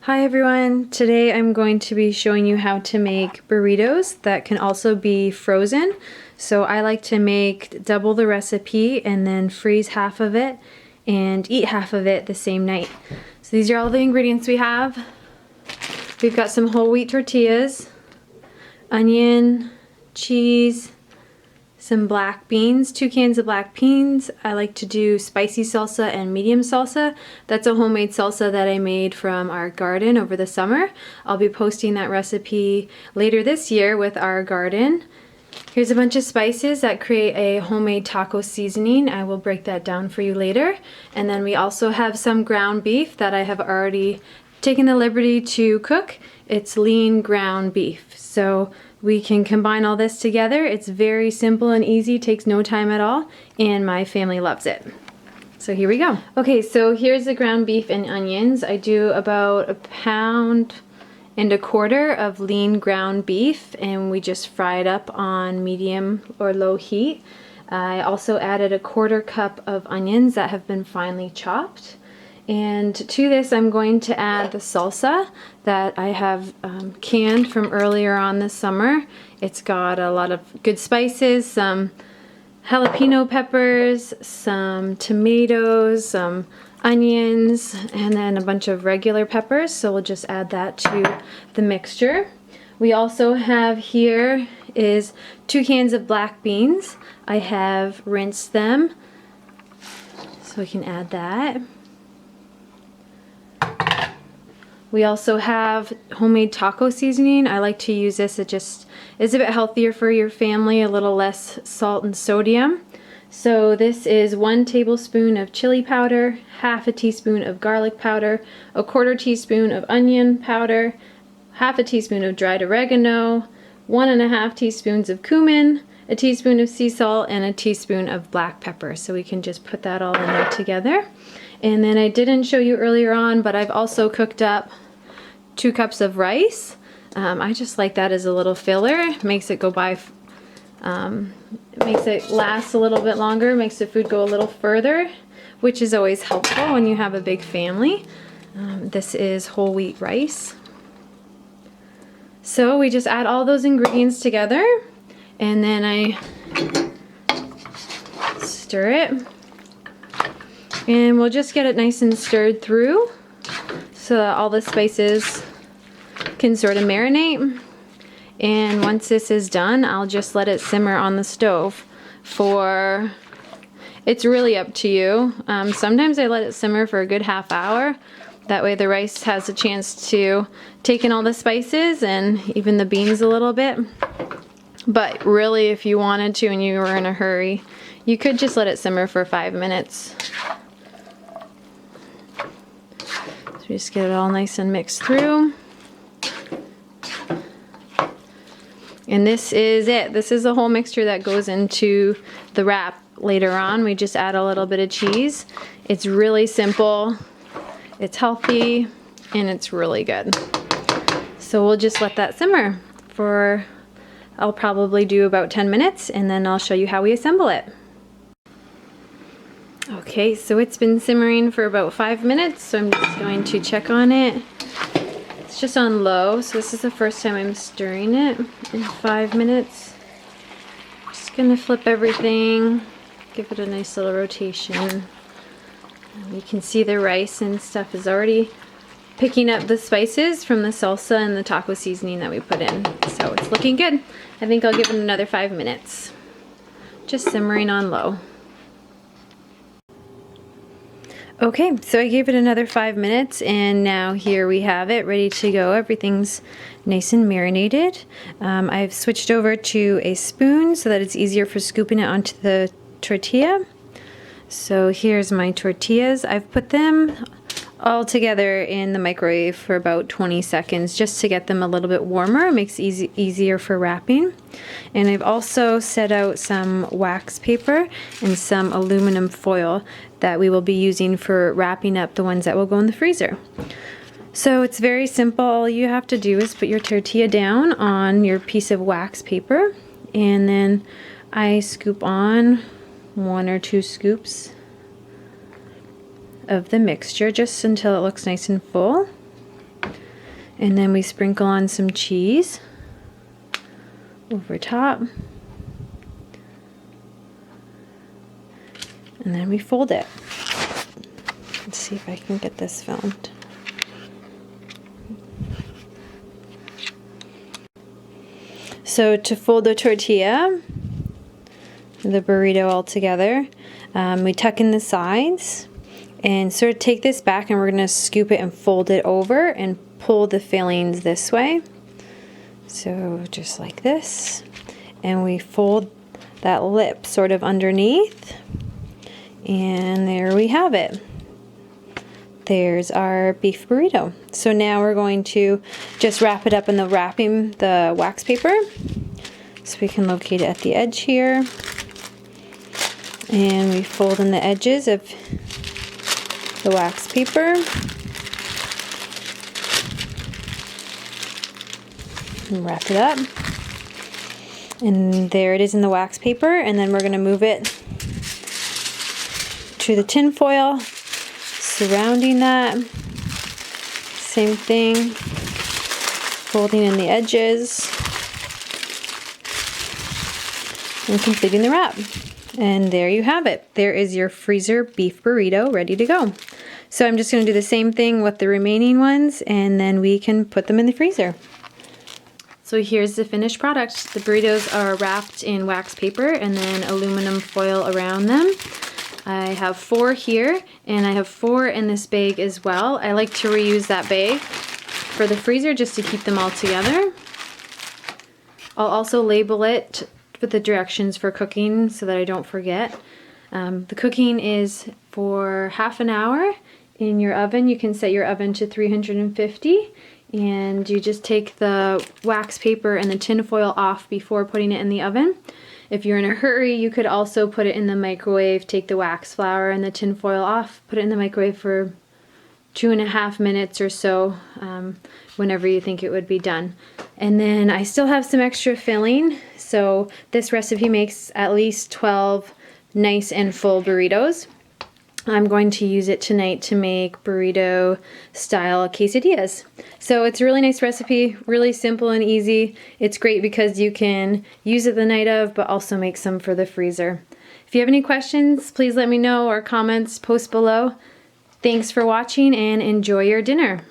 Hi everyone, today I'm going to be showing you how to make burritos that can also be frozen. So I like to make double the recipe and then freeze half of it and eat half of it the same night. So these are all the ingredients we have. We've got some whole wheat tortillas, onion, cheese, some black beans, 2 cans of black beans. I like to do spicy salsa and medium salsa. That's a homemade salsa that I made from our garden over the summer. I'll be posting that recipe later this year with our garden. Here's a bunch of spices that create a homemade taco seasoning. I will break that down for you later. And then we also have some ground beef that I have already taken the liberty to cook. It's lean ground beef. So we can combine all this together. It's very simple and easy, takes no time at all, and my family loves it. So here we go. Okay, so here's the ground beef and onions. I do about 1.25 pounds of lean ground beef, and we just fry it up on medium or low heat. I also added 1/4 cup of onions that have been finely chopped. And to this I'm going to add the salsa that I have canned from earlier on this summer. It's got a lot of good spices, some jalapeno peppers, some tomatoes, some onions, and then a bunch of regular peppers. So we'll just add that to the mixture. We also have here is 2 cans of black beans. I have rinsed them, so we can add that. We also have homemade taco seasoning. I like to use this. It just is a bit healthier for your family, a little less salt and sodium. So this is 1 tablespoon of chili powder, 1/2 teaspoon of garlic powder, 1/4 teaspoon of onion powder, 1/2 teaspoon of dried oregano, 1.5 teaspoons of cumin, a teaspoon of sea salt, and a teaspoon of black pepper. So we can just put that all in there together. And then I didn't show you earlier on, but I've also cooked up 2 cups of rice. I just like that as a little filler. Makes it go by, makes it last a little bit longer, makes the food go a little further, which is always helpful when you have a big family. This is whole wheat rice. So we just add all those ingredients together, and then I stir it. And we'll just get it nice and stirred through so that all the spices can sort of marinate. And once this is done, I'll just let it simmer on the stove for, it's really up to you. Sometimes I let it simmer for a good ½ hour. That way the rice has a chance to take in all the spices and even the beans a little bit. But really, if you wanted to and you were in a hurry, you could just let it simmer for 5 minutes. So just get it all nice and mixed through. And this is it. This is the whole mixture that goes into the wrap later on. We just add a little bit of cheese. It's really simple, it's healthy, and it's really good. So we'll just let that simmer for, I'll probably do about 10 minutes, and then I'll show you how we assemble it. Okay, so it's been simmering for about 5 minutes, so I'm just going to check on it. It's just on low, so this is the first time I'm stirring it in 5 minutes. Just gonna flip everything, give it a nice little rotation. And you can see the rice and stuff is already picking up the spices from the salsa and the taco seasoning that we put in. So it's looking good. I think I'll give it another 5 minutes. Just simmering on low. Okay, so I gave it another 5 minutes, and now here we have it ready to go. Everything's nice and marinated. I've switched over to a spoon so that it's easier for scooping it onto the tortilla. So here's my tortillas. I've put them all together in the microwave for about 20 seconds just to get them a little bit warmer. It makes it easier for wrapping. And I've also set out some wax paper and some aluminum foil that we will be using for wrapping up the ones that will go in the freezer. So it's very simple. All you have to do is put your tortilla down on your piece of wax paper, and then I scoop on 1 or 2 scoops of the mixture just until it looks nice and full. And then we sprinkle on some cheese over top. And then we fold it. Let's see if I can get this filmed. So to fold the tortilla, the burrito all together, we tuck in the sides and sort of take this back, and we're going to scoop it and fold it over and pull the fillings this way. So just like this. And we fold that lip sort of underneath. And there we have it. There's our beef burrito. So now we're going to just wrap it up in the wax paper. So we can locate it at the edge here. And we fold in the edges of the wax paper. And wrap it up. And there it is in the wax paper. And then we're going to move it to the tin foil surrounding that. Same thing, folding in the edges and completing the wrap. And there you have it. There is your freezer beef burrito ready to go. So I'm just going to do the same thing with the remaining ones, and then we can put them in the freezer. So here's the finished product. The burritos are wrapped in wax paper and then aluminum foil around them. I have 4 here, and I have 4 in this bag as well. I like to reuse that bag for the freezer just to keep them all together. I'll also label it with the directions for cooking so that I don't forget. The cooking is for half an hour in your oven. You can set your oven to 350, and you just take the wax paper and the tin foil off before putting it in the oven. If you're in a hurry, you could also put it in the microwave, take the wax flour and the tin foil off, put it in the microwave for 2.5 minutes or so, whenever you think it would be done. And then I still have some extra filling, so this recipe makes at least 12 nice and full burritos. I'm going to use it tonight to make burrito style quesadillas. So it's a really nice recipe, really simple and easy. It's great because you can use it the night of, but also make some for the freezer. If you have any questions, please let me know, or comments, post below. Thanks for watching and enjoy your dinner.